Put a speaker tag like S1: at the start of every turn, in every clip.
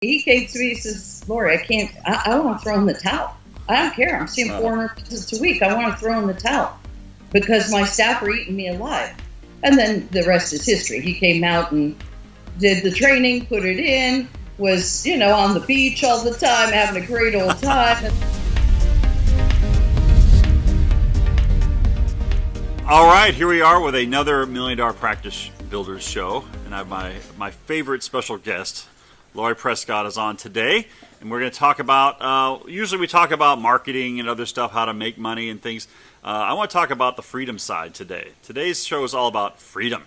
S1: he came to me, he says, Lori, I want to throw in the towel. I don't care. I'm seeing 400 visits a week. I want to throw in the towel because my staff are eating me alive. And then the rest is history. He came out and did the training, put it in, was, on the beach all the time, having a great old time.
S2: All right, here we are with another $1 Million Practice Builders show. And I have my favorite special guest, Lori Prescott, is on today. And we're going to talk about, usually we talk about marketing and other stuff, how to make money and things. I want to talk about the freedom side today. Today's show is all about freedom.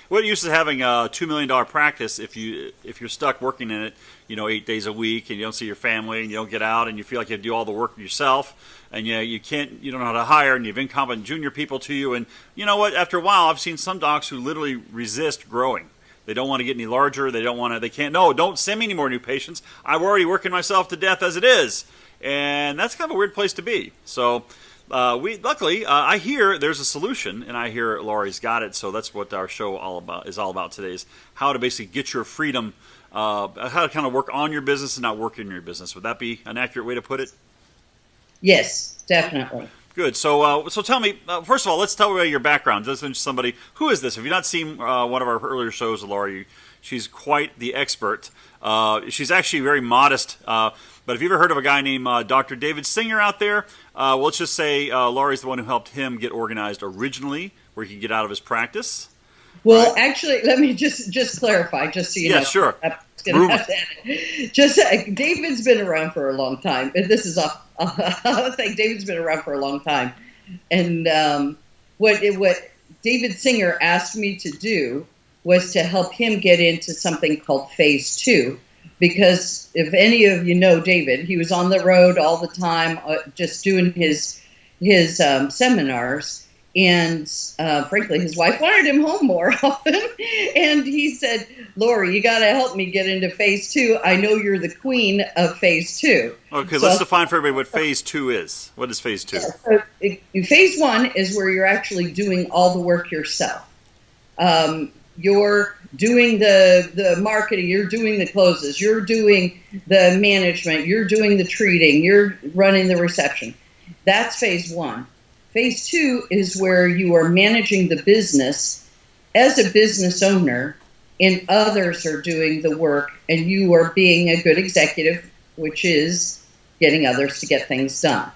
S2: What use is having a $2 million practice if you're stuck working in it, 8 days a week, and you don't see your family, and you don't get out, and you feel like you have to do all the work yourself, and you don't know how to hire, and you have incompetent junior people to you, and you know what? After a while, I've seen some docs who literally resist growing. They don't want to get any larger. They can't. No, don't send me any more new patients. I'm already working myself to death as it is, and that's kind of a weird place to be. So. Luckily, I hear there's a solution, and I hear Lori's got it. So that's what our show is all about today: is how to basically get your freedom, how to kind of work on your business and not work in your business. Would that be an accurate way to put it?
S1: Yes, definitely.
S2: Good. So tell me, first of all, let's tell me your background. Just somebody, who is this? If you've not seen one of our earlier shows with Lori, she's quite the expert. She's actually very modest. But have you ever heard of a guy named Dr. David Singer out there? Well, let's just say Laurie's the one who helped him get organized originally, where he could get out of his practice.
S1: Well, right? Actually, let me just clarify, just so you know.
S2: Yeah, sure.
S1: David's been around for a long time. This is a thing. David's been around for a long time. And what David Singer asked me to do was to help him get into something called Phase 2. Because if any of you know David, he was on the road all the time, just doing his seminars. And frankly, his wife wanted him home more often. And he said, Lori, you got to help me get into Phase 2. I know you're the queen of Phase 2. Okay,
S2: so let's define for everybody what Phase 2 is. What is Phase 2?
S1: So Phase 1 is where you're actually doing all the work yourself. You're doing the marketing, you're doing the closes, you're doing the management, you're doing the treating, you're running the reception. That's Phase 1. Phase 2 is where you are managing the business as a business owner, and others are doing the work, and you are being a good executive, which is getting others to get things done.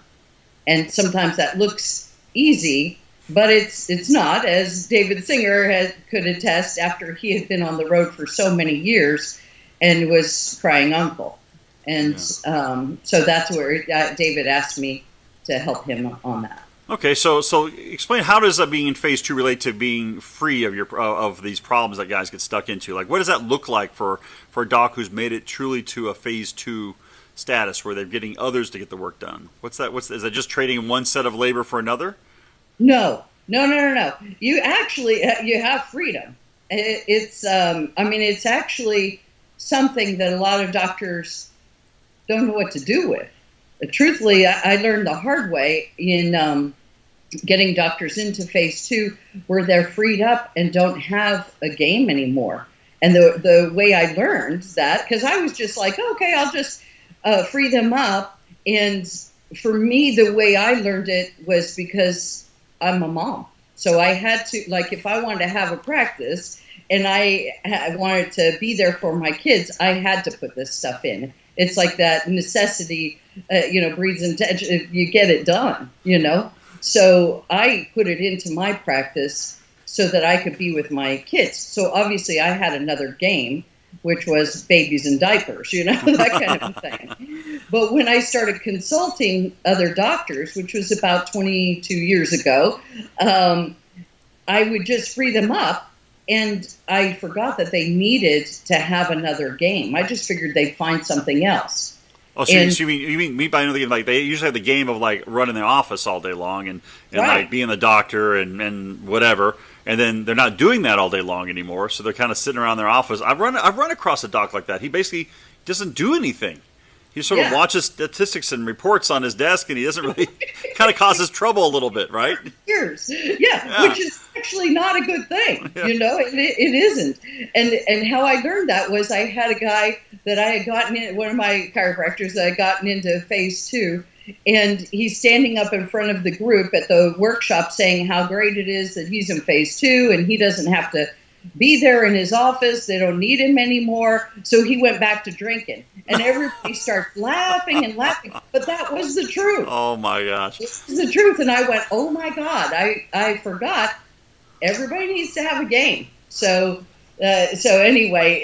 S1: And sometimes that looks easy, but it's not, as David Singer could attest after he had been on the road for so many years and was crying uncle. And so that's where David asked me to help him on that.
S2: Okay, so explain, how does being in Phase 2 relate to being free of these problems that guys get stuck into? Like, what does that look like for a doc who's made it truly to a Phase 2 status where they're getting others to get the work done? Is that just trading one set of labor for another?
S1: No. You actually, you have freedom. It's actually something that a lot of doctors don't know what to do with. Truthfully, I learned the hard way in getting doctors into Phase 2, where they're freed up and don't have a game anymore. And the way I learned that, because I was just like, okay, I'll just free them up. And for me, the way I learned it was because I'm a mom. So I had to, like, if I wanted to have a practice and I wanted to be there for my kids, I had to put this stuff in. It's like that necessity, breeds intention. You get it done, So I put it into my practice so that I could be with my kids. So obviously I had another game, which was babies and diapers, that kind of thing. But when I started consulting other doctors, which was about 22 years ago, I would just free them up, and I forgot that they needed to have another game. I just figured they'd find something else.
S2: Oh, so you mean by another game, like they usually have the game of like running the office all day long and
S1: right.
S2: Like being the doctor and whatever, and then they're not doing that all day long anymore. So they're kind of sitting around their office. I've run across a doc like that. He basically doesn't do anything. he sort of watches statistics and reports on his desk, and he doesn't really kind of causes trouble a little bit, right?
S1: Years, which is actually not a good thing. It isn't. And how I learned that was I had a guy that I had gotten in, one of my chiropractors that I had gotten into phase 2, and he's standing up in front of the group at the workshop saying how great it is that he's in phase 2 and he doesn't have to be there in his office. They don't need him anymore. So he went back to drinking. And everybody starts laughing and laughing. But that was the truth.
S2: Oh, my gosh.
S1: This is the truth. And I went, oh, my God, I forgot. Everybody needs to have a game. So anyway,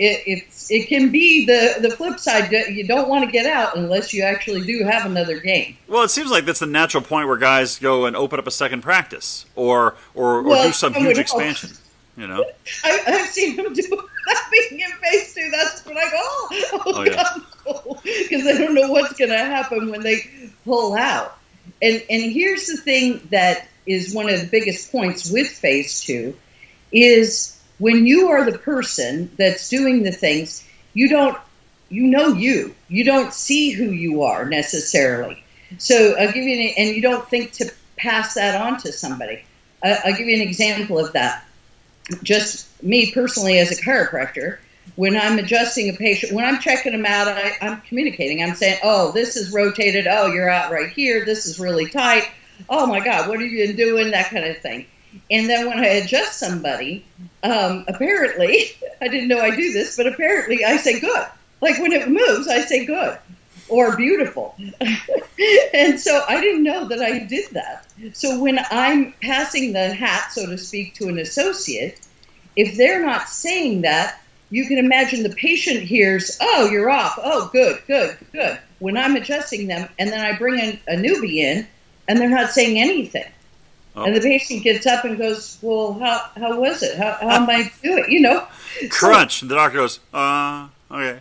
S1: it can be the flip side. You don't want to get out unless you actually do have another game.
S2: Well, it seems like that's the natural point where guys go and open up a second practice or do some huge expansion.
S1: I've seen them do that being in phase 2. That's when I go, God, because they don't know what's going to happen when they pull out. And here's the thing that is one of the biggest points with phase 2 is when you are the person that's doing the things, you don't see who you are necessarily. So I'll give you and you don't think to pass that on to somebody. I'll give you an example of that. Just me personally as a chiropractor, when I'm adjusting a patient, when I'm checking them out, I'm communicating. I'm saying, oh, this is rotated. Oh, you're out right here. This is really tight. Oh, my God, what have you been doing? That kind of thing. And then when I adjust somebody, apparently, I didn't know I do this, but apparently I say good. Like when it moves, I say good or beautiful. And so I didn't know that I did that. So when I'm passing the hat, so to speak, to an associate, if they're not saying that, you can imagine the patient hears, oh, you're off. Oh, good. When I'm adjusting them, and then I bring in a newbie in, and they're not saying anything. Oh. And the patient gets up and goes, well, how was it? How am I doing?
S2: Crunch. And the doctor goes, okay.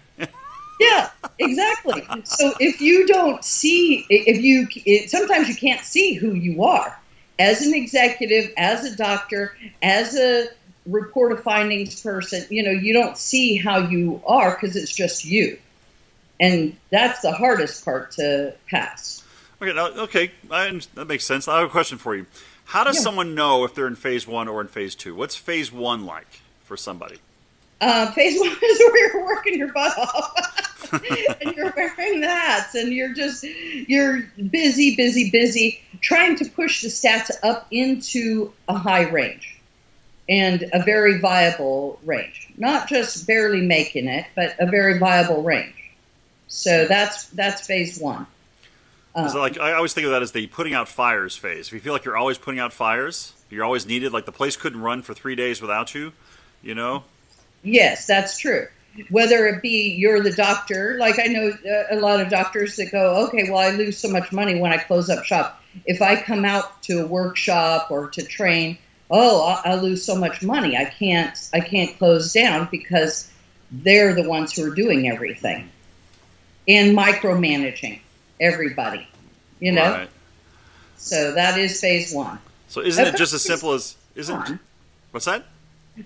S1: Yeah, exactly. So if you don't see, sometimes you can't see who you are as an executive, as a doctor, as a report of findings person. You don't see how you are because it's just you, and that's the hardest part to pass.
S2: Okay, that makes sense. I have a question for you. How does someone know if they're in phase 1 or in phase 2? What's phase 1 like for somebody?
S1: Phase 1 is where you're working your butt off and you're wearing the hats and you're busy trying to push the stats up into a high range and a very viable range. Not just barely making it, but a very viable range. So that's phase 1.
S2: So I always think of that as the putting out fires phase. If you feel like you're always putting out fires, you're always needed, like the place couldn't run for 3 days without you, Yes, that's true. Whether it be you're the doctor, like I know a lot of doctors that go, okay, well, I lose so much money when I close up shop. If I come out to a workshop or to train, I lose so much money. I can't close down because they're the ones who are doing everything and micromanaging everybody, Right.
S1: So that is phase 1.
S2: So isn't it just as simple as what's that?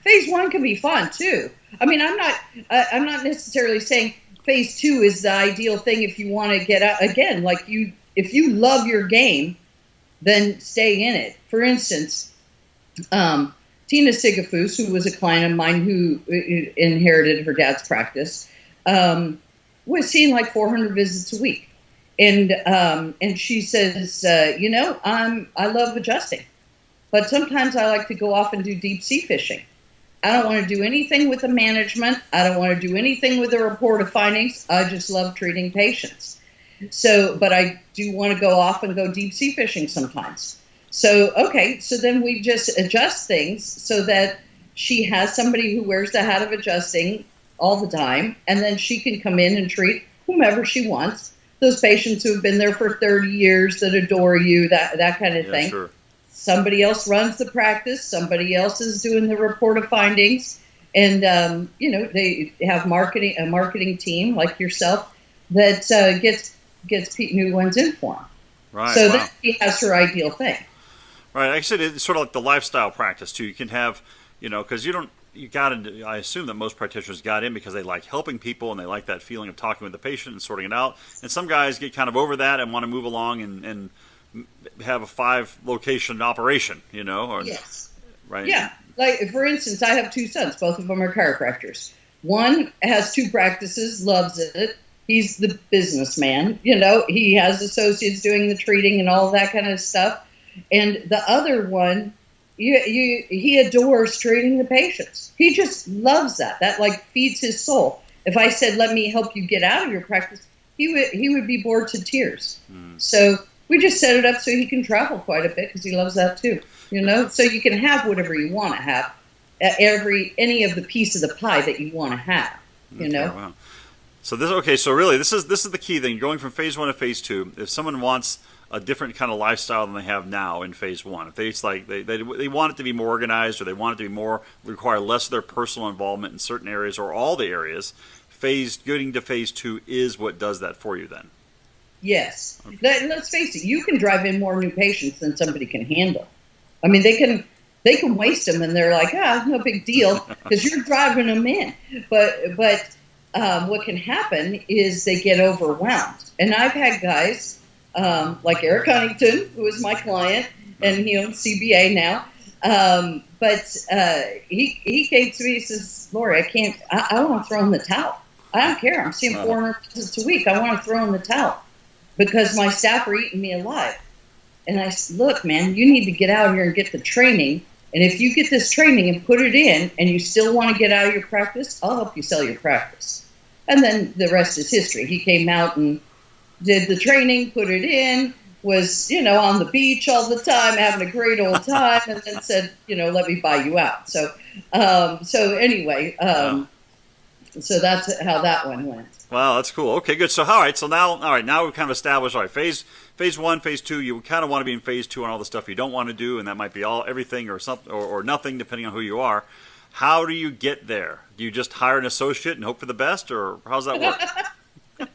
S1: Phase 1 can be fun too. I mean, I'm not necessarily saying phase 2 is the ideal thing if you want to get out again. Like if you love your game, then stay in it. For instance, Tina Sigafus, who was a client of mine who inherited her dad's practice, was seeing like 400 visits a week, and she says, I love adjusting, but sometimes I like to go off and do deep sea fishing. I don't want to do anything with the management. I don't want to do anything with the report of findings. I just love treating patients. But I do want to go off and go deep sea fishing sometimes. So then we just adjust things so that she has somebody who wears the hat of adjusting all the time, and then she can come in and treat whomever she wants. Those patients who have been there for 30 years that adore you, that kind of thing.
S2: Sure.
S1: Somebody else runs the practice. Somebody else is doing the report of findings. And, they have a marketing team like yourself that gets new ones in for them.
S2: Right.
S1: So then she has her ideal thing.
S2: Right. Actually, it's sort of like the lifestyle practice, too. You can have, because you don't, you got into, I assume that most practitioners got in because they like helping people and they like that feeling of talking with the patient and sorting it out. And some guys get kind of over that and want to move along and have a 5-location operation, Or,
S1: yes.
S2: Right?
S1: Yeah. Like, for instance, I have 2 sons. Both of them are chiropractors. One has 2 practices, loves it. He's the businessman. He has associates doing the treating and all that kind of stuff. And the other one, he adores treating the patients. He just loves that. That like feeds his soul. If I said, let me help you get out of your practice, he would be bored to tears. So we just set it up so he can travel quite a bit because he loves that too. So you can have whatever you want to have, any of the piece of the pie that you want to have.
S2: Wow. So really this is the key thing. Going from phase 1 to phase 2. If someone wants a different kind of lifestyle than they have now in phase 1, if they want it to be more organized, or they want it to be more, require less of their personal involvement in certain areas or all the areas, getting to phase 2 is what does that for you then.
S1: Yes. Okay. Let's face it, you can drive in more new patients than somebody can handle. I mean, they can waste them and they're like, no big deal, because you're driving them in. But what can happen is they get overwhelmed. And I've had guys like Eric Huntington, who is my client, and he owns CBA now. But he came to me and says, Lori, I want to throw in the towel. I don't care. I'm seeing 400 visits a week. I want to throw in the towel because my staff are eating me alive. And I said, look, man, you need to get out here and get the training. And if you get this training and put it in and you still want to get out of your practice, I'll help you sell your practice. And then the rest is history. He came out and did the training, put it in, was, on the beach all the time, having a great old time, and then said, let me buy you out. So anyway, so that's how that one went.
S2: Wow, that's cool. Okay, good. So, now we've kind of established, phase 1, phase 2, you kind of want to be in phase 2 on all the stuff you don't want to do, and that might be everything or something or nothing, depending on who you are. How do you get there? Do you just hire an associate and hope for the best, or how's that work?
S1: No.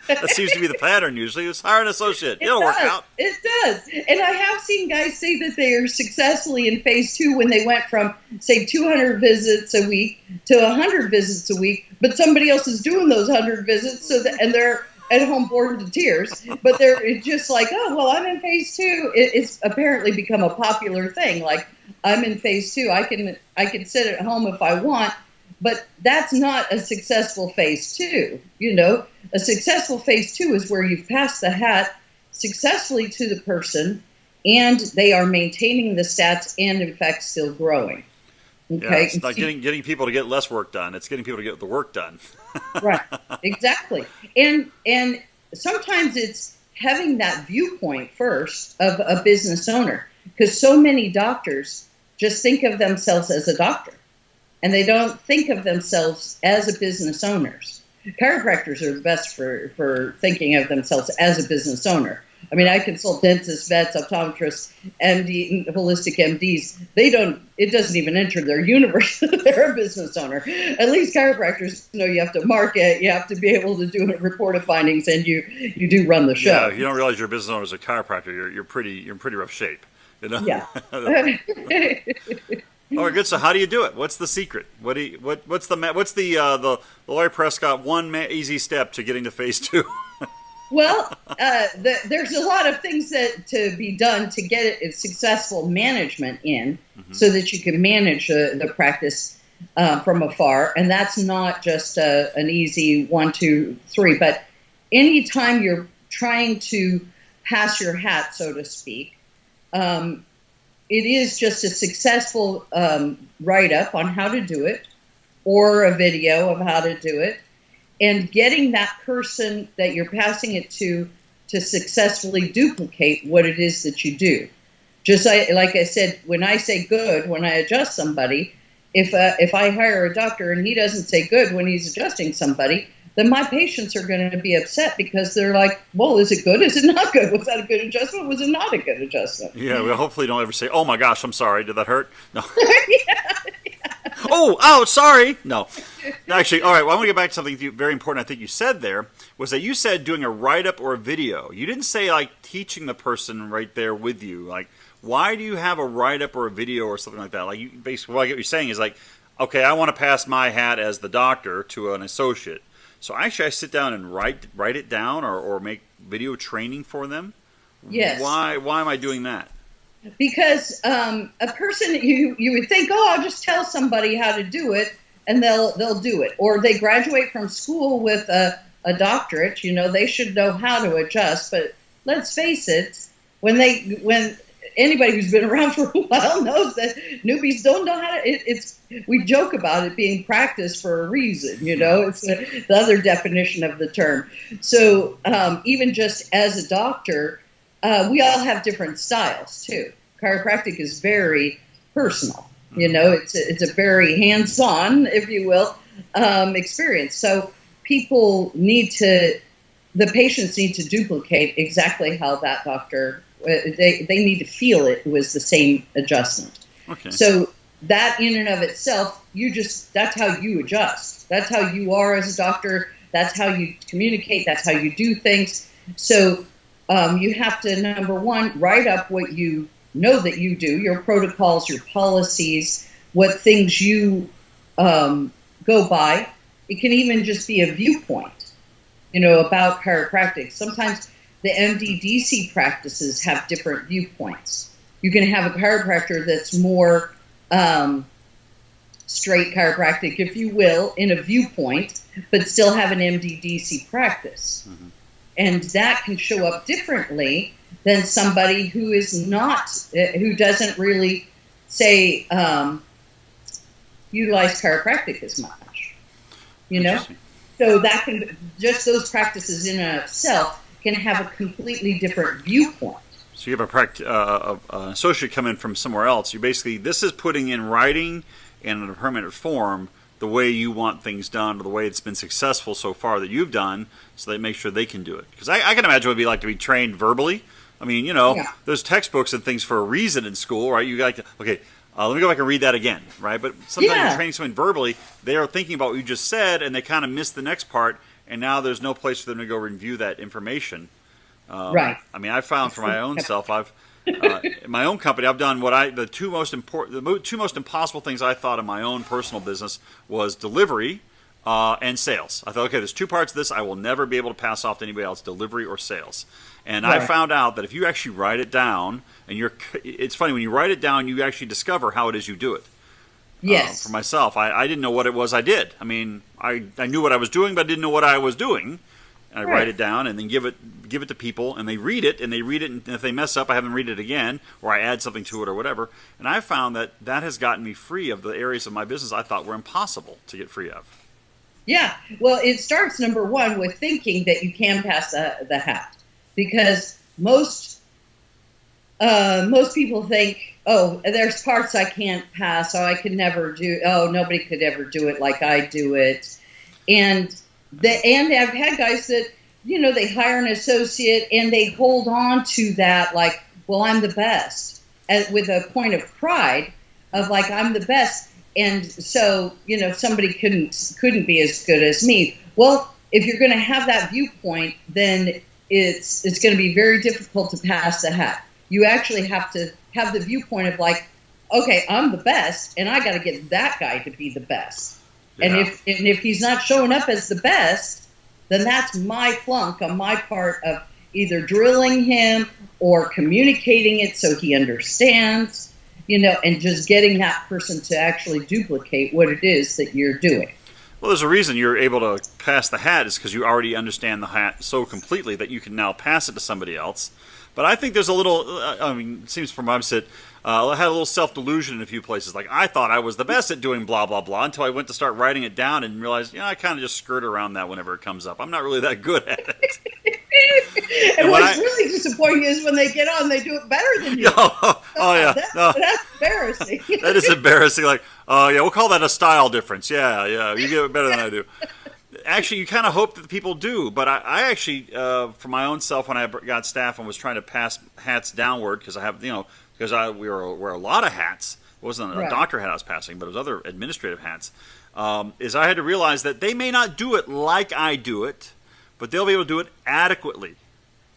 S2: That seems to be the pattern usually. Just hire an associate. It'll work out.
S1: It does. And I have seen guys say that they are successfully in phase 2 when they went from, say, 200 visits a week to 100 visits a week, but somebody else is doing those 100 visits, and they're at home bored to tears. But they're just like, oh, well, I'm in phase 2. It's apparently become a popular thing. Like, I'm in phase 2. I can sit at home if I want. But that's not a successful phase 2. A successful phase 2 is where you've passed the hat successfully to the person, and they are maintaining the stats and, in fact, still growing. Okay,
S2: yeah, it's not getting people to get less work done. It's getting people to get the work done.
S1: Right, exactly. And sometimes it's having that viewpoint first of a business owner, because so many doctors just think of themselves as a doctor. And they don't think of themselves as a business owners. Chiropractors are the best for thinking of themselves as a business owner. I mean, I consult dentists, vets, optometrists, MD, holistic MDs. It doesn't even enter their universe. They're a business owner. At least chiropractors know you have to market, you have to be able to do reported findings, and you do run the show.
S2: Yeah, you don't realize you're a business owner as a chiropractor. You're in pretty rough shape.
S1: Yeah.
S2: All right, good. So, how do you do it? What's the secret? What's the Lori Prescott one easy step to getting to phase 2?
S1: Well, there's a lot of things that to be done to get a successful management in, so that you can manage the practice from afar, and that's not just an easy 1, 2, 3. But anytime you're trying to pass your hat, so to speak. It is just a successful write-up on how to do it, or a video of how to do it, and getting that person that you're passing it to successfully duplicate what it is that you do. Just like I said, when I say good, when I adjust somebody, if I hire a doctor and he doesn't say good when he's adjusting somebody, then my patients are going to be upset because they're like, well, is it good? Is it not good? Was that a good adjustment? Was it not a good adjustment?
S2: Yeah, well, hopefully don't ever say, oh my gosh, I'm sorry. Did that hurt? No. Oh, sorry. No. Actually, all right, well, I want to get back to something very important I think you said there, was that you said doing a write-up or a video. You didn't say, like, teaching the person right there with you. Like, why do you have a write-up or a video or something like that? Like, you, basically, what you're saying is, like, okay, I want to pass my hat as the doctor to an associate. So actually I sit down and write it down or make video training for them?
S1: Yes.
S2: Why am I doing that?
S1: Because a person, you would think, I'll just tell somebody how to do it, and they'll do it. Or they graduate from school with a doctorate, they should know how to adjust. But let's face it, when anybody who's been around for a while knows that newbies don't know how to. We joke about it being practice for a reason. It's the other definition of the term. So even just as a doctor, we all have different styles too. Chiropractic is very personal. It's a very hands-on, if you will, experience. So the patients need to duplicate exactly how that doctor. They need to feel it was the same adjustment.
S2: Okay.
S1: So that in and of itself, that's how you adjust. That's how you are as a doctor. That's how you communicate. That's how you do things. So you have to, number one, write up what you know that you do, your protocols, your policies, what things you go by. It can even just be a viewpoint, about chiropractic. Sometimes the MDDC practices have different viewpoints. You can have a chiropractor that's more straight chiropractic, if you will, in a viewpoint, but still have an MDDC practice. Mm-hmm. And that can show up differently than somebody who is not, who doesn't really, say, utilize chiropractic as much, So that can, just those practices in and of itself can have a completely different viewpoint.
S2: So you have an associate come in from somewhere else. You basically, this is putting in writing and in a permanent form the way you want things done, or the way it's been successful so far that you've done, so they make sure they can do it. Because I can imagine what it'd be like to be trained verbally. I mean, there's textbooks and things for a reason in school, right? You got okay. Let me go back and read that again, right? But sometimes you're training someone verbally, they are thinking about what you just said, and they kind of miss the next part, and now there's no place for them to go review that information.
S1: Right.
S2: I mean, I found for my own self, in my own company, I've done the two most impossible things I thought in my own personal business was delivery and sales. I thought, okay, there's two parts of this I will never be able to pass off to anybody else: delivery or sales. And I found out that if you actually write it down, and it's funny when you write it down, you actually discover how it is you do it.
S1: Yes.
S2: For myself, I didn't know what it was I did. I mean, I knew what I was doing, but I didn't know what I was doing. And I write it down and then give it to people, and they read it, and if they mess up, I have them read it again, or I add something to it or whatever. And I found that has gotten me free of the areas of my business I thought were impossible to get free of.
S1: Yeah. Well, it starts, number one, with thinking that you can pass the hat. Because most people think, there's parts I can't pass, I could never do, nobody could ever do it like I do it. And I've had guys that, they hire an associate and they hold on to that, like, well, I'm the best, with a point of pride of, like, I'm the best. And so, somebody couldn't be as good as me. Well, if you're going to have that viewpoint, then it's going to be very difficult to pass the hat. You actually have to have the viewpoint of, like, okay, I'm the best, and I got to get that guy to be the best. Yeah. And if he's not showing up as the best, then that's my flunk on my part of either drilling him or communicating it so he understands, and just getting that person to actually duplicate what it is that you're doing.
S2: Well, there's a reason you're able to pass the hat, is because you already understand the hat so completely that you can now pass it to somebody else. But I think there's a little, it seems from what I've said, I had a little self-delusion in a few places. Like, I thought I was the best at doing blah, blah, blah, until I went to start writing it down and realized, I kind of just skirt around that whenever it comes up. I'm not really that good at it.
S1: And what's really disappointing is when they get on, they do it better than you.
S2: Yeah.
S1: That's embarrassing.
S2: That is embarrassing. Like, we'll call that a style difference. Yeah, you get it better than I do. Actually, you kind of hope that people do, but I actually, for my own self, when I got staff and was trying to pass hats downward, because I have, because we wear a lot of hats. wasn't a
S1: Right.
S2: doctor hat I was passing, but it was other administrative hats. Is I had to realize that they may not do it like I do it, but they'll be able to do it adequately.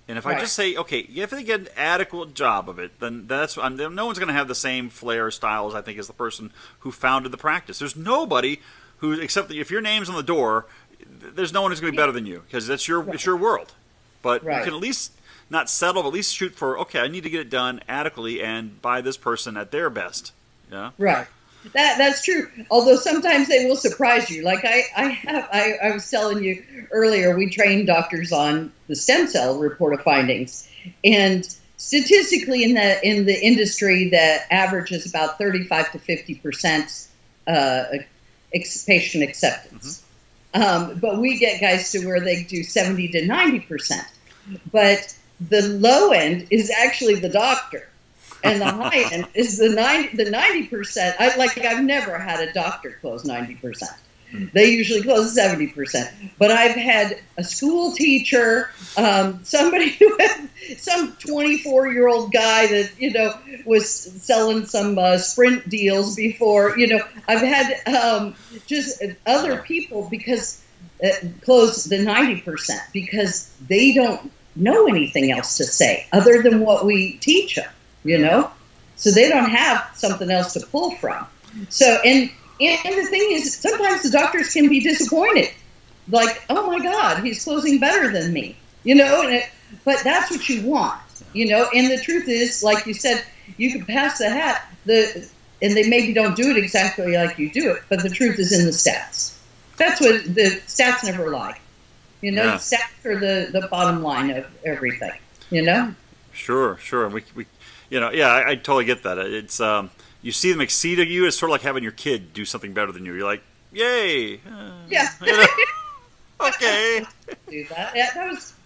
S2: And if I
S1: Right.
S2: just say, okay, if they get an adequate job of it, then no one's going to have the same flair, style as I think as the person who founded the practice. There's nobody who, except if your name's on the door, there's no one who's going to be better than you because it's your world. But
S1: Right.
S2: you can at least not settle, but at least shoot for, okay, I need to get it done adequately and by this person at their best. Yeah.
S1: Right. That's true. Although sometimes they will surprise you. Like I was telling you earlier, we train doctors on the stem cell report of findings, and statistically in the industry, the average is about 35 to 50% patient acceptance. But we get guys to where they do 70 to 90%. But the low end is actually the doctor. And the high end is the 90%. I've never had a doctor close 90%. They usually close 70%. But I've had a school teacher, somebody who had some 24-year-old guy that was selling some Sprint deals before. I've had just other people because close the 90% because they don't know anything else to say other than what we teach them. So they don't have something else to pull from. So, and the thing is, sometimes the doctors can be disappointed. Like, oh my God, he's closing better than me, but that's what you want, and the truth is, like you said, you can pass the hat, and they maybe don't do it exactly like you do it, but the truth is in the stats. That's what the stats never lie. The stats are the bottom line of everything,
S2: Sure. I totally get that. It's you see them exceed you. It's sort of like having your kid do something better than you. You're like, yay!
S1: Yeah.
S2: Okay.
S1: Do that. Yeah,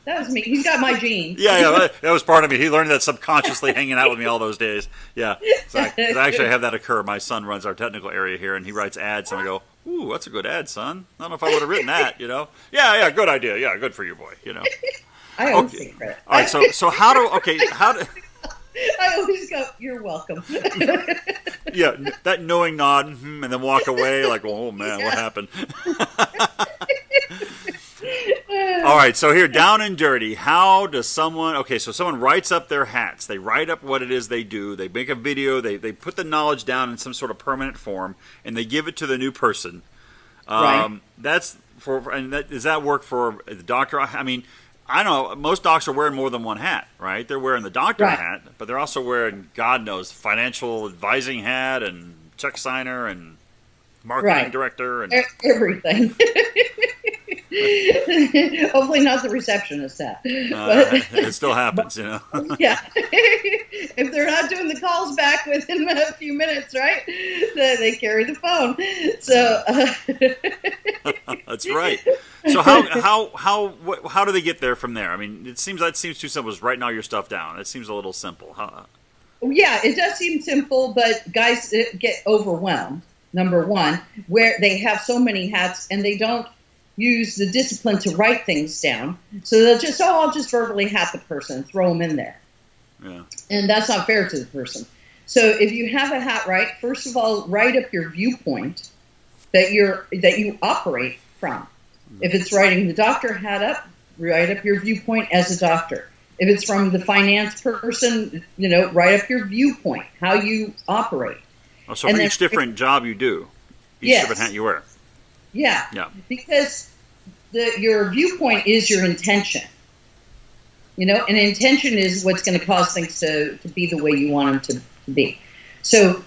S1: that was me. He's got my genes.
S2: Yeah. That was part of me. He learned that subconsciously, hanging out with me all those days. Yeah. So I actually have that occur. My son runs our technical area here, and he writes ads, and I go, "Ooh, that's a good ad, son. I don't know if I would have written that." Yeah. Good idea. Yeah, good for you, boy.
S1: I always take credit.
S2: All right. So how do?
S1: I always go, "You're welcome."
S2: Yeah, that knowing nod, and then walk away like, oh man, what happened? All right, so here, down and dirty, how does someone, so someone writes up their hats. They write up what it is they do. They make a video. They put the knowledge down in some sort of permanent form, and they give it to the new person.
S1: Right.
S2: Does that work for the doctor? I mean, I know most docs are wearing more than one hat, right? They're wearing the doctor hat, but they're also wearing, God knows, financial advising hat and check signer and marketing director and
S1: everything. Hopefully not the receptionist hat.
S2: It still happens,
S1: Yeah. If they're not doing the calls back within a few minutes, right? They carry the phone. So
S2: that's right. So how do they get there from there? I mean, that seems too simple. Just writing all your stuff down. It seems a little simple.
S1: Yeah, it does seem simple, but guys get overwhelmed. Number one, where they have so many hats and they don't use the discipline to write things down. So they'll just, I'll just verbally hat the person and throw them in there.
S2: Yeah.
S1: And that's not fair to the person. So if you have a hat right, first of all, write up your viewpoint that you operate from. If it's writing the doctor hat up, write up your viewpoint as a doctor. If it's from the finance person, write up your viewpoint, how you operate.
S2: Oh, so for each different job you do, each different hat you wear.
S1: Yeah.
S2: Yeah.
S1: Because your viewpoint is your intention. And intention is what's going to cause things to be the way you want them to be. So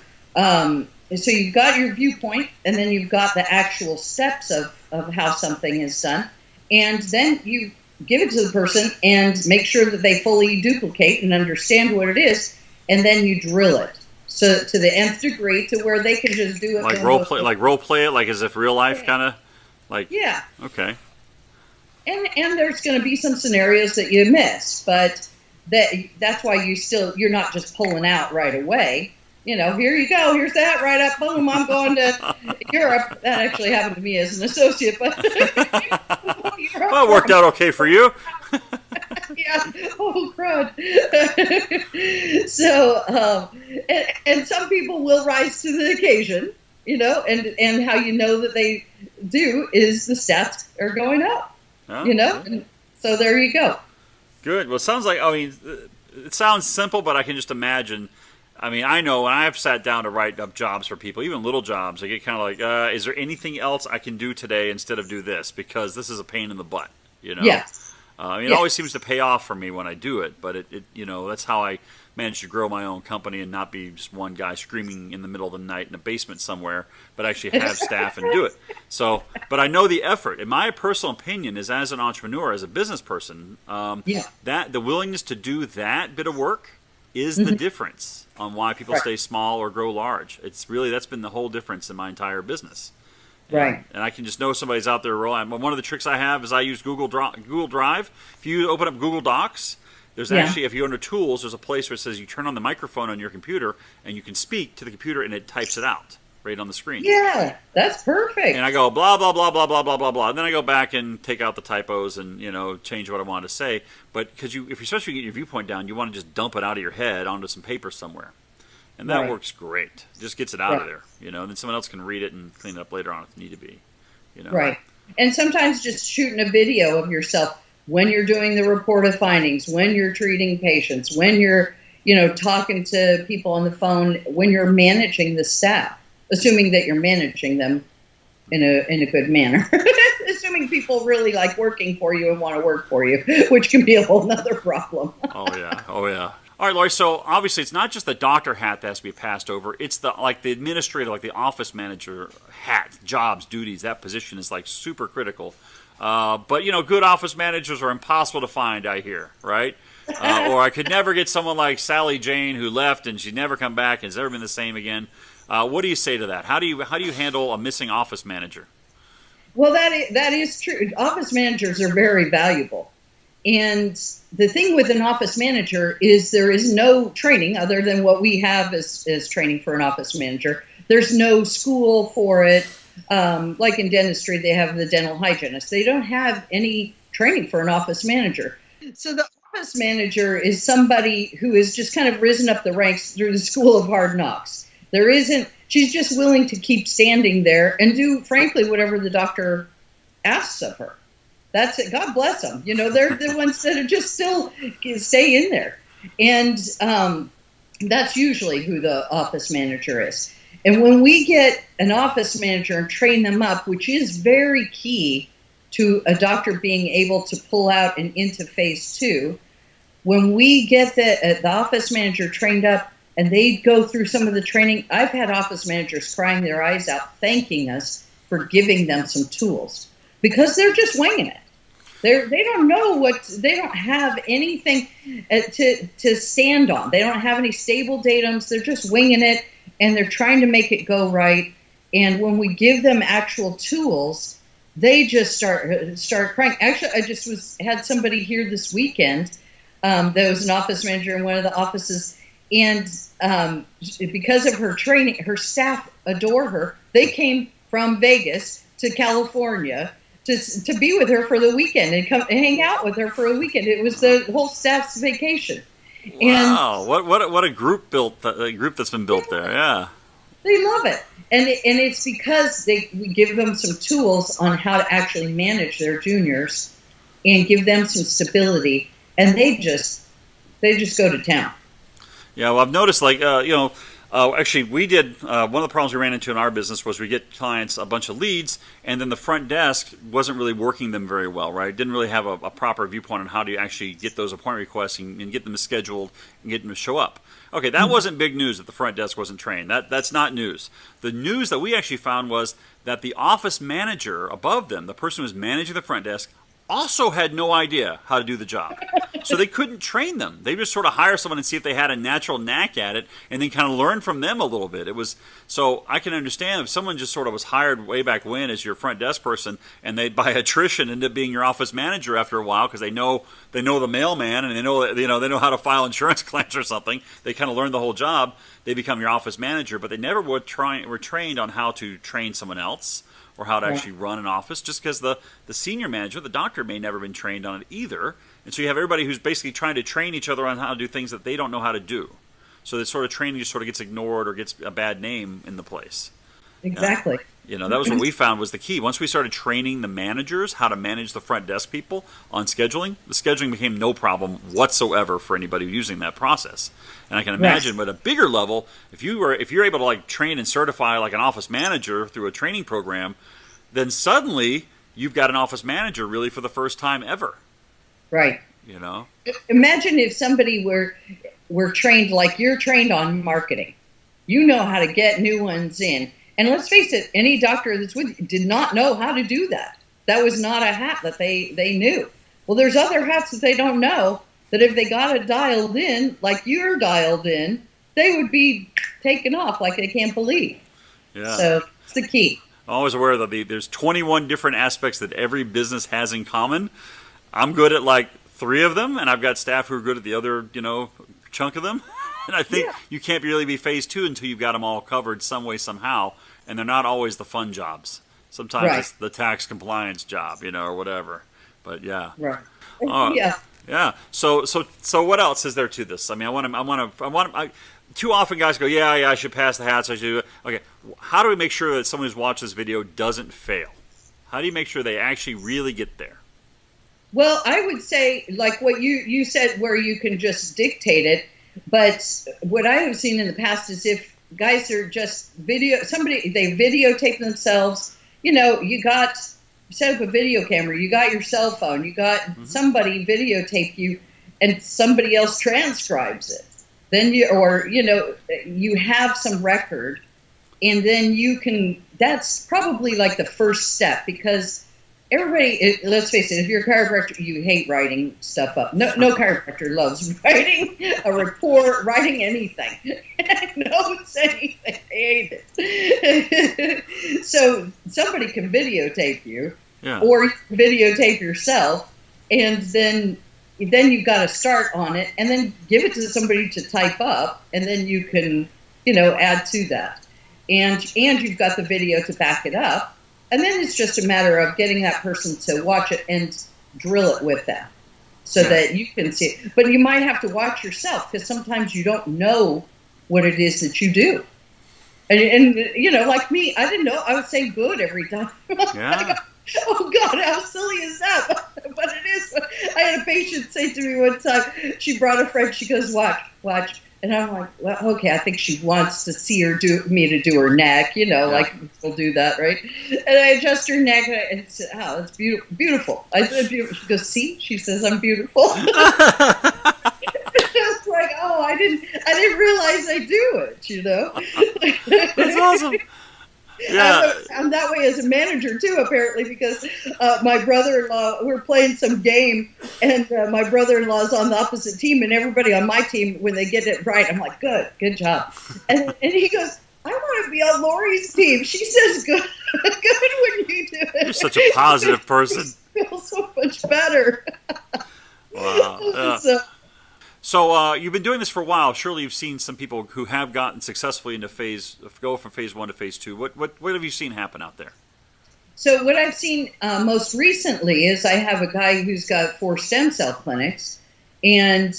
S1: you've got your viewpoint, and then you've got the actual steps of how something is done, and then you give it to the person and make sure that they fully duplicate and understand what it is, and then you drill it. So to the nth degree, to where they can just do it
S2: like role play it, like as if real life kind of like.
S1: Yeah.
S2: Okay.
S1: And there's going to be some scenarios that you miss, but that's why you're not just pulling out right away. Here you go. Here's that right up. Boom. I'm going to Europe. That actually happened to me as an associate, but
S2: well, it worked out okay for you.
S1: Yeah. Oh, crud. So, and some people will rise to the occasion, and how you know that they do is the stats are going up,
S2: Oh,
S1: and so there you go.
S2: good. Well, it sounds like, it sounds simple, but I can just imagine. I know when I've sat down to write up jobs for people, even little jobs, I get kind of like, is there anything else I can do today instead of do this? Because this is a pain in the butt,
S1: Yeah.
S2: It always seems to pay off for me when I do it, but that's how I managed to grow my own company and not be just one guy screaming in the middle of the night in a basement somewhere, but actually have staff and do it. So, but I know the effort. And my personal opinion is, as an entrepreneur, as a business person, that the willingness to do that bit of work is the difference on why people stay small or grow large. It's really, that's been the whole difference in my entire business.
S1: Right.
S2: And I can just know somebody's out there rolling. One of the tricks I have is I use Google Drive. If you open up Google Docs, there's actually, if you go under Tools, there's a place where it says you turn on the microphone on your computer and you can speak to the computer and it types it out right on the screen.
S1: Yeah, that's perfect.
S2: And I go blah, blah, blah, blah, blah, blah, blah, blah. And then I go back and take out the typos and, change what I want to say. But because if you're especially get your viewpoint down, you want to just dump it out of your head onto some paper somewhere. And that works great. Just gets it out of there, and then someone else can read it and clean it up later on if need to be,
S1: Right. And sometimes just shooting a video of yourself when you're doing the report of findings, when you're treating patients, when you're, talking to people on the phone, when you're managing the staff, assuming that you're managing them in a good manner, assuming people really like working for you and want to work for you, which can be a whole nother problem.
S2: Oh, yeah. All right, Lori, so obviously it's not just the doctor hat that has to be passed over. It's the administrator, like the office manager hat, jobs, duties. That position is like super critical. But, good office managers are impossible to find, I hear, right? Or I could never get someone like Sally Jane who left and she's never come back and has never been the same again. What do you say to that? How do you handle a missing office manager?
S1: Well, that is true. Office managers are very valuable. And the thing with an office manager is there is no training other than what we have as training for an office manager. There's no school for it. Like in dentistry, they have the dental hygienist. They don't have any training for an office manager. So the office manager is somebody who has just kind of risen up the ranks through the school of hard knocks. She's just willing to keep standing there and do, frankly, whatever the doctor asks of her. That's it. God bless them. They're the ones that are just still stay in there. And that's usually who the office manager is. And when we get an office manager and train them up, which is very key to a doctor being able to pull out and into phase 2, when we get the office manager trained up and they go through some of the training, I've had office managers crying their eyes out, thanking us for giving them some tools because they're just winging it. They don't know they don't have anything to stand on. They don't have any stable datums. They're just winging it, and they're trying to make it go right. And when we give them actual tools, they just start crying. Actually, I just had somebody here this weekend that was an office manager in one of the offices, and because of her training, her staff adore her. They came from Vegas to California to be with her for the weekend and come and hang out with her for a weekend. It was the whole staff's vacation.
S2: Wow, what a group that's been built there. Yeah,
S1: they love it, and it's because we give them some tools on how to actually manage their juniors and give them some stability, and they just go to town.
S2: Yeah, well, I've noticed actually, we did one of the problems we ran into in our business was we get clients a bunch of leads, and then the front desk wasn't really working them very well, right? It didn't really have a proper viewpoint on how to actually get those appointment requests and get them scheduled and get them to show up. Okay, that wasn't big news that the front desk wasn't trained. That's not news. The news that we actually found was that the office manager above them, the person who was managing the front desk, also had no idea how to do the job. So they couldn't train them. They just sort of hire someone and see if they had a natural knack at it and then kind of learn from them a little bit. So I can understand if someone just sort of was hired way back when as your front desk person and they by attrition end up being your office manager after a while because they know the mailman and they know how to file insurance claims or something. They kind of learn the whole job. They become your office manager, but they never were trained on how to train someone else or how to actually run an office, just because the senior manager, the doctor, may never been trained on it either. And so you have everybody who's basically trying to train each other on how to do things that they don't know how to do. So this sort of training just sort of gets ignored or gets a bad name in the place.
S1: Exactly.
S2: That was what we found was the key. Once we started training the managers how to manage the front desk people on scheduling, the scheduling became no problem whatsoever for anybody using that process. And I can imagine, at a bigger level, if you're able to like train and certify like an office manager through a training program, then suddenly you've got an office manager really for the first time ever.
S1: Right. Imagine if somebody were trained like you're trained on marketing. You know how to get new ones in. And let's face it, any doctor that's with you did not know how to do that. That was not a hat that they knew. Well, there's other hats that they don't know that if they got it dialed in, like you're dialed in, they would be taken off like they can't believe.
S2: Yeah.
S1: So it's the key.
S2: I'm always aware that there's 21 different aspects that every business has in common. I'm good at like 3 of them, and I've got staff who are good at the other, chunk of them. And I think you can't really be phase 2 until you've got them all covered some way, somehow. And they're not always the fun jobs. Sometimes it's the tax compliance job, or whatever. But yeah.
S1: Right.
S2: Yeah. So what else is there to this? I mean, I want too often guys go, I should pass the hats. I should do it. Okay. How do we make sure that someone who's watched this video doesn't fail? How do you make sure they actually really get there?
S1: Well, I would say like what you said, where you can just dictate it. But what I have seen in the past is if guys are just they videotape themselves, you set up a video camera, you got your cell phone, you got somebody videotape you, and somebody else transcribes it. Then you have some record, and then that's probably like the first step, because everybody, let's face it, if you're a chiropractor, you hate writing stuff up. No chiropractor loves writing a report, writing anything. Notes, anything. They hate it. So somebody can videotape you, or you can videotape yourself, and then you've got to start on it, and then give it to somebody to type up, and then you can, add to that. And you've got the video to back it up. And then it's just a matter of getting that person to watch it and drill it with them so that you can see it. But you might have to watch yourself, because sometimes you don't know what it is that you do. And like me, I didn't know. I would say good every time.
S2: Yeah.
S1: Oh, God, how silly is that? But it is. I had a patient say to me one time, she brought a friend, she goes, watch. And I'm like, well, okay, I think she wants to see me to do her neck, like we'll do that, right? And I adjust her neck, and said, "Oh, that's beautiful." I said, "Beautiful." She goes, "See?" She says, "I'm beautiful." It's like, oh, I didn't realize I do it,
S2: That's awesome. Yeah.
S1: I'm that way as a manager too, apparently, because my brother-in-law, we're playing some game, and my brother-in-law's on the opposite team, and everybody on my team, when they get it right, I'm like, good job. And he goes, I want to be on Lori's team. She says good when you do it.
S2: You're such a positive person.
S1: It feels so much better.
S2: Wow. Yeah. So you've been doing this for a while. Surely you've seen some people who have gotten successfully into go from phase 1 to phase 2. What have you seen happen out there?
S1: So what I've seen most recently is I have a guy who's got 4 stem cell clinics, and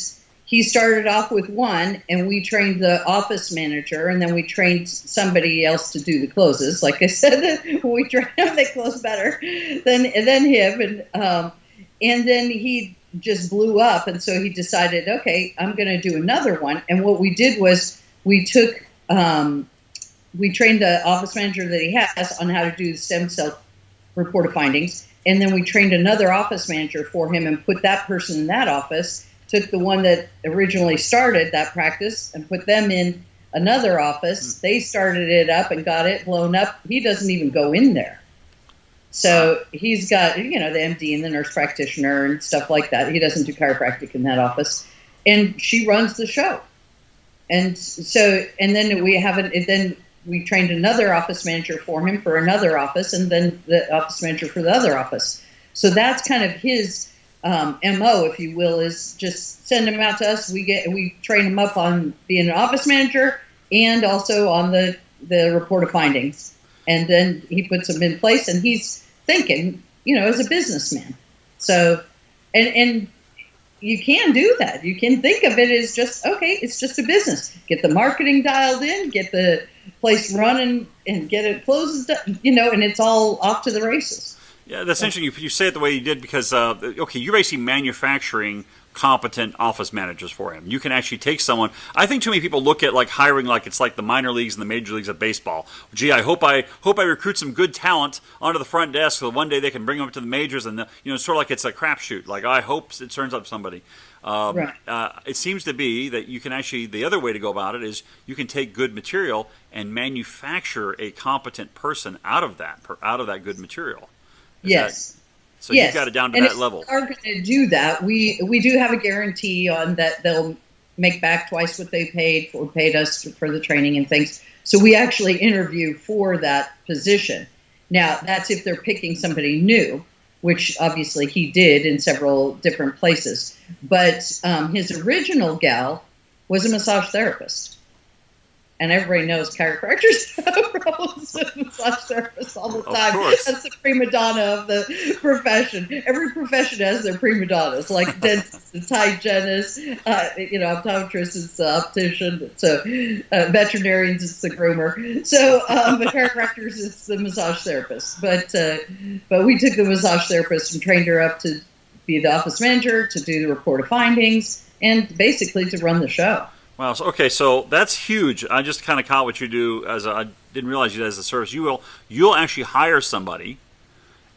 S1: he started off with 1, and we trained the office manager, and then we trained somebody else to do the closes. Like I said, when we train them, they close better than him, and then he just blew up, and so he decided, okay, I'm going to do another one. And what we did was we trained the office manager that he has on how to do the stem cell report of findings, and then we trained another office manager for him and put that person in that office, took the one that originally started that practice and put them in another office. They started it up and got it blown up. He doesn't even go in there. So he's got, the MD and the nurse practitioner and stuff like that. He doesn't do chiropractic in that office. And she runs the show. And so, and then we trained another office manager for him for another office, and then the office manager for the other office. So that's kind of his MO, if you will, is just send him out to us. We train him up on being an office manager and also on the report of findings. and then he puts them in place, and he's thinking, as a businessman. So, and you can do that. You can think of it as just, okay, it's just a business. Get the marketing dialed in, get the place running, and get it closed, and it's all off to the races.
S2: Yeah, that's interesting. You say it the way you did because, you're basically manufacturing competent office managers for him. You can actually take someone. I think too many people look at like hiring like it's like the minor leagues and the major leagues of baseball. Gee, I hope I recruit some good talent onto the front desk so that one day they can bring them up to the majors, and it's sort of like it's a crapshoot. Like I hope it turns up somebody.
S1: Right.
S2: It seems to be that you can actually, the other way to go about it is you can take good material and manufacture a competent person out of that good material.
S1: Yes.
S2: So you've got it down to that level.
S1: If we are going to do that, we do have a guarantee on that they'll make back twice what they paid us for the training and things. So we actually interview for that position. Now, that's if they're picking somebody new, which obviously he did in several different places. But his original gal was a massage therapist. And everybody knows chiropractors have problems with massage therapists all the time. That's the prima donna of the profession. Every profession has their prima donnas, like dentists, it's hygienists, optometrists, it's the optician, so veterinarians, it's the groomer. So the chiropractors, it's the massage therapist. But we took the massage therapist and trained her up to be the office manager, to do the report of findings, and basically to run the show.
S2: Wow. So that's huge. I just kind of caught what you do I didn't realize you did as a service. You'll actually hire somebody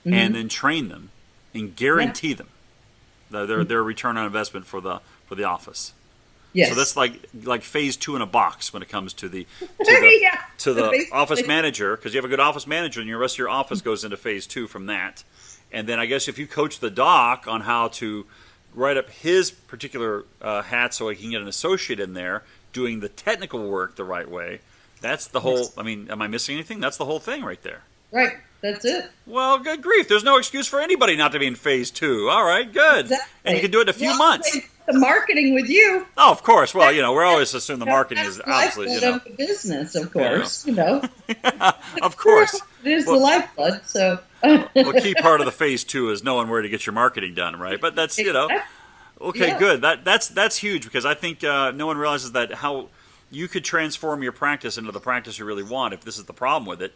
S2: and then train them and guarantee them their return on investment for the office.
S1: Yes.
S2: So that's like phase 2 in a box when it comes to the office manager, because you have a good office manager and the rest of your office goes into phase 2 from that. And then I guess if you coach the doc on how to write up his particular hat so he can get an associate in there doing the technical work the right way. That's the whole, I mean, am I missing anything? That's the whole thing right there.
S1: Right. That's it.
S2: Well, good grief. There's no excuse for anybody not to be in phase 2. All right, good.
S1: Exactly.
S2: And you can do it in a few months.
S1: The marketing with you.
S2: Oh, of course. Well, we're always assuming the marketing is absolutely,
S1: of the business, of course,
S2: Of course.
S1: It is the lifeblood, so.
S2: Well, a key part of the phase 2 is knowing where to get your marketing done, right? But that's, okay, good. That's huge, because I think no one realizes that how you could transform your practice into the practice you really want, if this is the problem with it,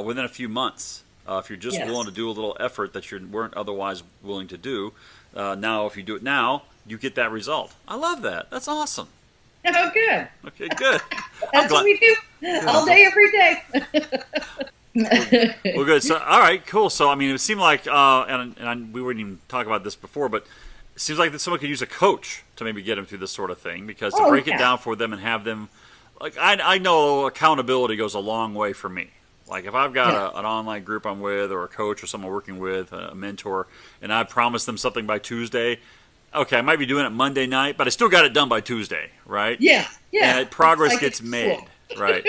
S2: within a few months. If you're just willing to do a little effort that you weren't otherwise willing to do. Now, if you do it now, you get that result. I love that. That's awesome.
S1: Oh, good.
S2: Okay, good.
S1: That's what we do all day, every day.
S2: Well, good. So, all right, cool. So, I mean, it seemed like, and we wouldn't even talk about this before, but it seems like that someone could use a coach to maybe get them through this sort of thing, because to break it down for them and have them, like, I know accountability goes a long way for me. Like, if I've got an online group I'm with, or a coach or someone working with, a mentor, and I promise them something by Tuesday, okay, I might be doing it Monday night, but I still got it done by Tuesday, right?
S1: Yeah.
S2: And progress gets made, right?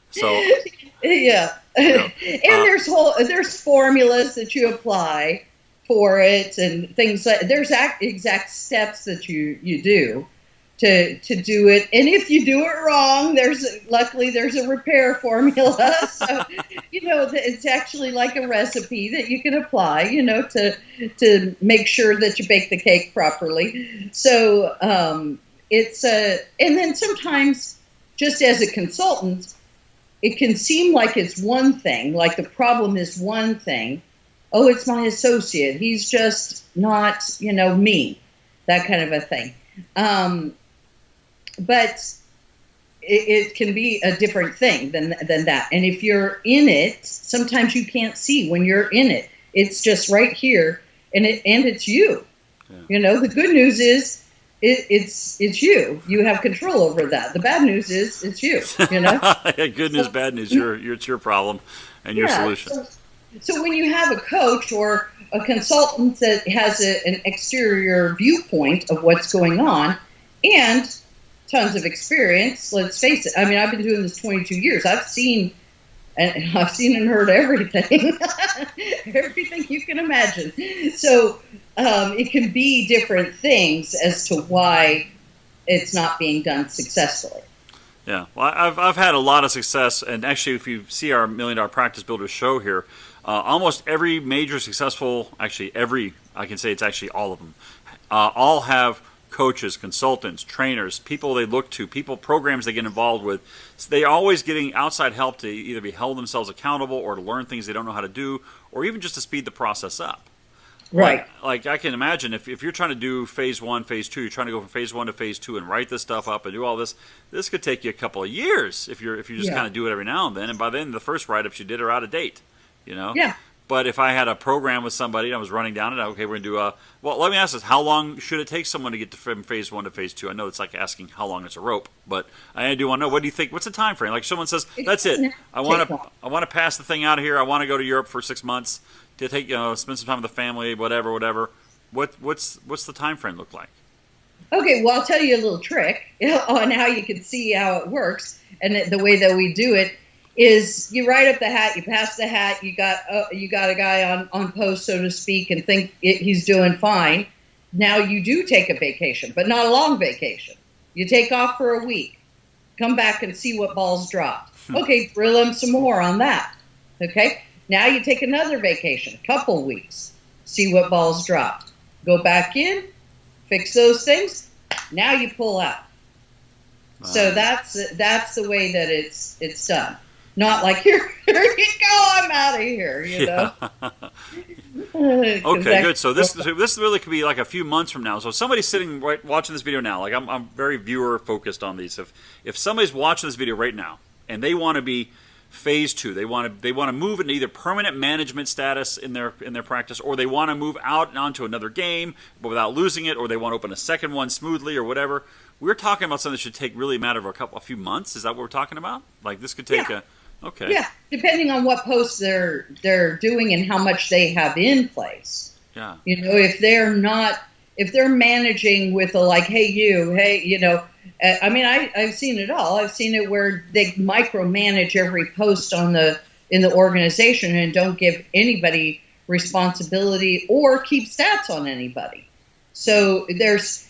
S2: So.
S1: Yeah. And there's formulas that you apply for it, and things like there's exact steps that you do to do it. And if you do it wrong, luckily there's a repair formula. So, it's actually like a recipe that you can apply, to make sure that you bake the cake properly. So, and then sometimes just as a consultant, it can seem like it's one thing, like the problem is one thing. Oh, it's my associate. He's just not, me, that kind of a thing. But it can be a different thing than that. And if you're in it, sometimes you can't see when you're in it. It's just right here, and it's you. Yeah. The good news is it's you. You have control over that. The bad news is it's you.
S2: Good news, bad news. It's your problem and your solution.
S1: So when you have a coach or a consultant that has an exterior viewpoint of what's going on and tons of experience, let's face it. I mean, I've been doing this 22 years. I've seen and heard everything, everything you can imagine. So it can be different things as to why it's not being done successfully.
S2: Yeah, well, I've had a lot of success, and actually, if you see our $1 Million Practice Builders show here, almost every major successful, actually every, I can say it's actually all of them, all have coaches, consultants, trainers, people they look to, programs they get involved with. So they're always getting outside help to either be held themselves accountable or to learn things they don't know how to do, or even just to speed the process up.
S1: Right.
S2: Like I can imagine if you're trying to do phase 1, phase 2, you're trying to go from phase 1 to phase 2 and write this stuff up and do all this. This could take you a couple of years if you just kind of do it every now and then. And by then, the first write-ups you did are out of date.
S1: Yeah.
S2: But if I had a program with somebody and I was running down it, okay, we're going to do well, let me ask this. How long should it take someone to get from phase 1 to phase 2? I know it's like asking how long is a rope, but I do want to know, what do you think? What's the time frame? Like someone says, that's it. I want to pass the thing out of here. I want to go to Europe for 6 months to take, spend some time with the family, whatever. What's the time frame look like?
S1: Okay, well, I'll tell you a little trick on how you can see how it works. And the way that we do it is you write up the hat, you pass the hat, you got a guy on post, so to speak, and think he's doing fine. Now you do take a vacation, but not a long vacation. You take off for a week, come back and see what balls dropped. Okay, drill him some more on that. Okay, now you take another vacation, couple weeks, see what balls dropped. Go back in, fix those things. Now you pull out. So that's the way that it's done. Not like, here you go, I'm out of here,
S2: Okay, good. So this really could be like a few months from now. So if somebody's sitting watching this video now, like I'm very viewer focused on these. If somebody's watching this video right now and they want to be phase 2, they want to move into either permanent management status in their practice, or they want to move out and onto another game but without losing it, or they want to open a second one smoothly or whatever. We're talking about something that should take really a matter of a few months. Is that what we're talking about? Like this could take Okay.
S1: Yeah, depending on what posts they're doing and how much they have in place.
S2: Yeah.
S1: If they're managing with I've seen it all. I've seen it where they micromanage every post in the organization and don't give anybody responsibility or keep stats on anybody. So there's,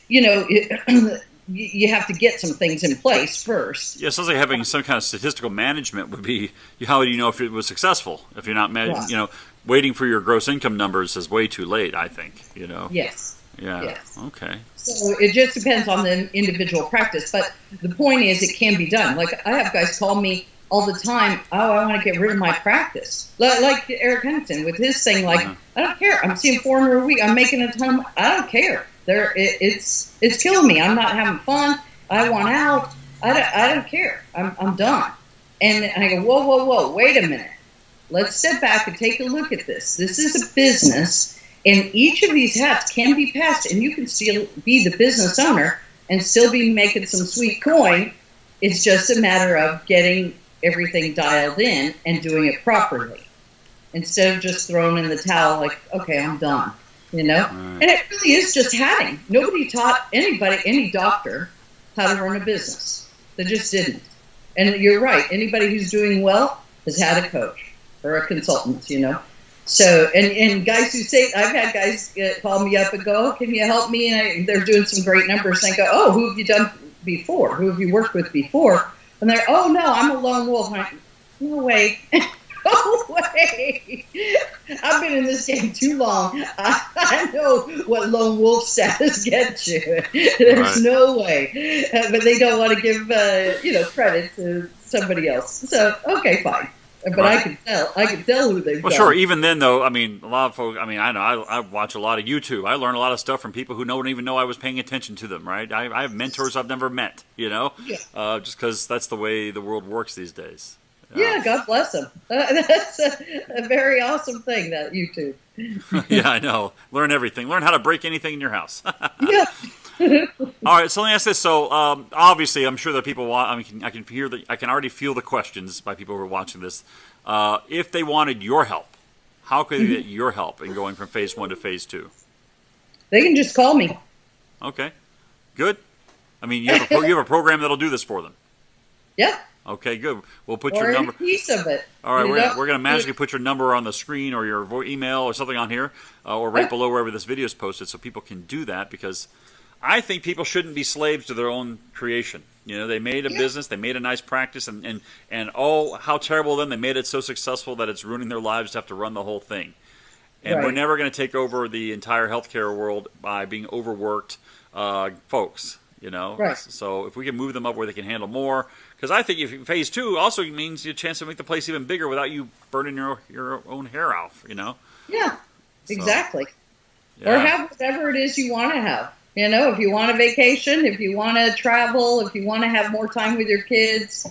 S1: you have to get some things in place first.
S2: Yeah, it sounds like having some kind of statistical management would be, how do you know if it was successful? If you're not, waiting for your gross income numbers is way too late, I think,
S1: Yes.
S2: Yeah.
S1: Yes.
S2: Okay.
S1: So it just depends on the individual practice. But the point is it can be done. Like I have guys call me all the time, I want to get rid of my practice. Like Eric Huntington with his thing, I don't care. I'm seeing 400 a week. I'm making a ton. I don't care. It's killing me. I'm not having fun. I want out. I don't care. I'm done. And I go, whoa, wait a minute. Let's step back and take a look at this. This is a business, and each of these hats can be passed, and you can still be the business owner and still be making some sweet coin. It's just a matter of getting everything dialed in and doing it properly, instead of just throwing in the towel like, okay, I'm done. Right. And it really is just hatting. Nobody taught any doctor, how to run a business. They just didn't. And you're right. Anybody who's doing well has had a coach or a consultant, So, and guys who say, I've had guys call me up and go, oh, can you help me? And they're doing some great numbers. And I go, oh, who have you done before? Who have you worked with before? And they're, oh, no, I'm a lone wolf. I'm like, no way. No way. I've been in this game too long. I know what lone wolf status gets you. There's no way. But they don't want to give, credit to somebody else. So, okay, fine. But I can tell who they've done.
S2: Well, sure. Even then, though, a lot of folks. I know I watch a lot of YouTube. I learn a lot of stuff from people who don't even know I was paying attention to them. Right? I have mentors I've never met. Just because that's the way the world works these days.
S1: Yeah, God bless them. That's a very awesome thing, that YouTube.
S2: Yeah, I know. Learn everything. Learn how to break anything in your house.
S1: Yeah.
S2: All right, so let me ask this. So, obviously, I'm sure that people want. I can already feel the questions by people who are watching this. If they wanted your help, how could they get your help in going from phase 1 to phase 2?
S1: They can just call me.
S2: Okay, good. You have a program that'll do this for them.
S1: Yeah.
S2: Okay, good. We'll put your number.
S1: A piece of it.
S2: All right, we're going to magically put your number on the screen or your email or something on here, or right below wherever this video is posted, so people can do that, because I think people shouldn't be slaves to their own creation. You know, they made a business, they made a nice practice, and oh, how terrible of them. They made it so successful that it's ruining their lives to have to run the whole thing. And we're never going to take over the entire healthcare world by being overworked folks, you know.
S1: Right.
S2: So if we can move them up where they can handle more, because I think if phase 2 also means a chance to make the place even bigger without you burning your own hair off, you know.
S1: Yeah, exactly.
S2: So,
S1: or have whatever it is you want to have. You know, if you want a vacation, if you want to travel, if you want to have more time with your kids,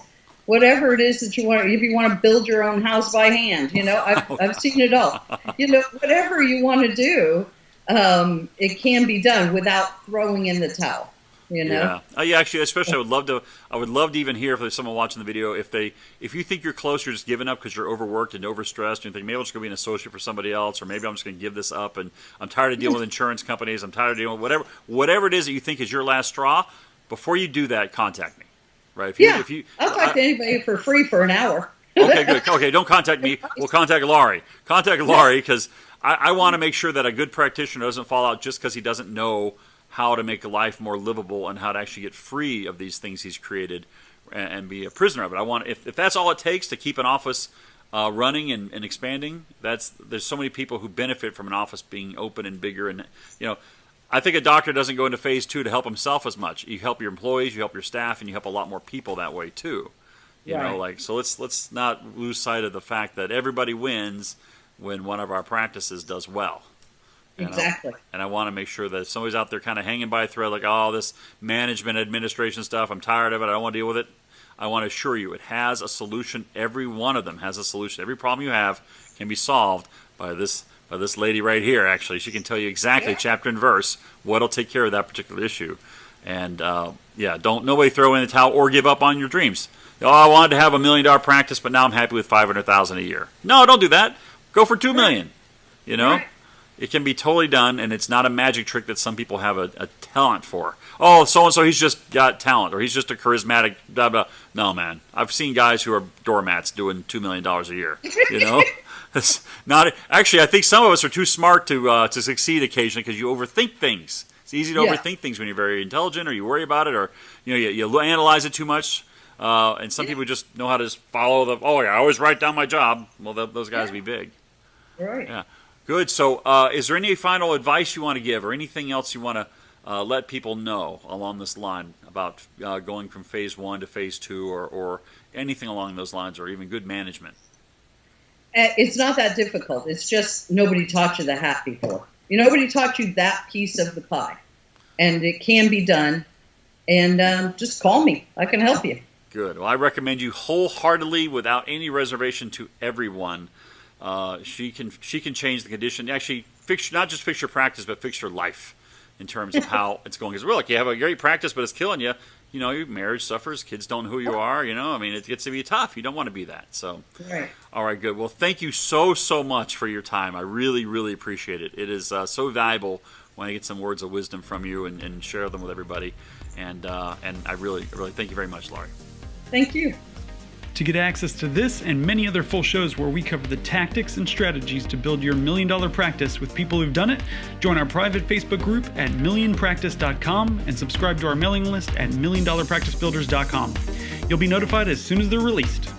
S1: whatever it is that you want, if you want to build your own house by hand, you know, I've seen it all. You know, whatever you want to do, it can be done without throwing in the towel. You know?
S2: Yeah. Actually, especially, I would love to even hear if there's someone watching the video, if you think you're close, you're just giving up because you're overworked and overstressed, and you think maybe I'm just going to be an associate for somebody else, or maybe I'm just going to give this up, and I'm tired of dealing with insurance companies, I'm tired of dealing with whatever it is that you think is your last straw. Before you do that, contact me. Right?
S1: If you, I'll talk to anybody for free for an hour.
S2: Okay, good. Okay, don't contact me. We'll contact Laurie. Contact Laurie, because I want to make sure that a good practitioner doesn't fall out just because he doesn't know how to make life more livable and how to actually get free of these things he's created and be a prisoner of it. I want, if that's all it takes to keep an office running and expanding, there's so many people who benefit from an office being open and bigger. And, you know, I think a doctor doesn't go into phase 2 to help himself as much. You help your employees, you help your staff, and you help a lot more people that way too. You know, like, so let's not lose sight of the fact that everybody wins when one of our practices does well.
S1: Exactly.
S2: And I want to make sure that if somebody's out there kind of hanging by a thread, like, oh, this management administration stuff, I'm tired of it, I don't want to deal with it. I want to assure you it has a solution. Every one of them has a solution. Every problem you have can be solved by this lady right here, actually. She can tell you exactly, chapter and verse, what'll take care of that particular issue. And, don't nobody throw in the towel or give up on your dreams. Oh, I wanted to have $1 million practice, but now I'm happy with $500,000 a year. No, don't do that. Go for $2 million. You know? Right. It can be totally done, and it's not a magic trick that some people have a talent for. Oh, so-and-so, he's just got talent, or he's just a charismatic, blah, blah. No, man. I've seen guys who are doormats doing $2 million a year, you know? It's not, actually, I think some of us are too smart to succeed occasionally because you overthink things. It's easy to overthink things when you're very intelligent, or you worry about it, or you analyze it too much. And some people just know how to just follow I always write down my job. Well, those guys be big.
S1: Right.
S2: Yeah. Good. So is there any final advice you want to give or anything else you want to let people know along this line about going from phase 1 to phase 2 or anything along those lines, or even good management?
S1: It's not that difficult. It's just nobody taught you the hat before. Nobody taught you that piece of the pie. And it can be done. And just call me. I can help you.
S2: Good. Well, I recommend you wholeheartedly, without any reservation, to everyone. She can change the condition. Actually, not just fix your practice, but fix your life in terms of how it's going. Because really, you have a great practice, but it's killing you. You know, your marriage suffers. Kids don't know who you are. You know, I mean, it gets to be tough. You don't want to be that. So, all right, good. Well, thank you so much for your time. I really, really appreciate it. It is so valuable when I get some words of wisdom from you and share them with everybody. And I really thank you very much, Laurie.
S1: Thank you.
S3: To get access to this and many other full shows where we cover the tactics and strategies to build your $1 million practice with people who've done it, join our private Facebook group at millionpractice.com and subscribe to our mailing list at $1millionpracticebuilders.com. You'll be notified as soon as they're released.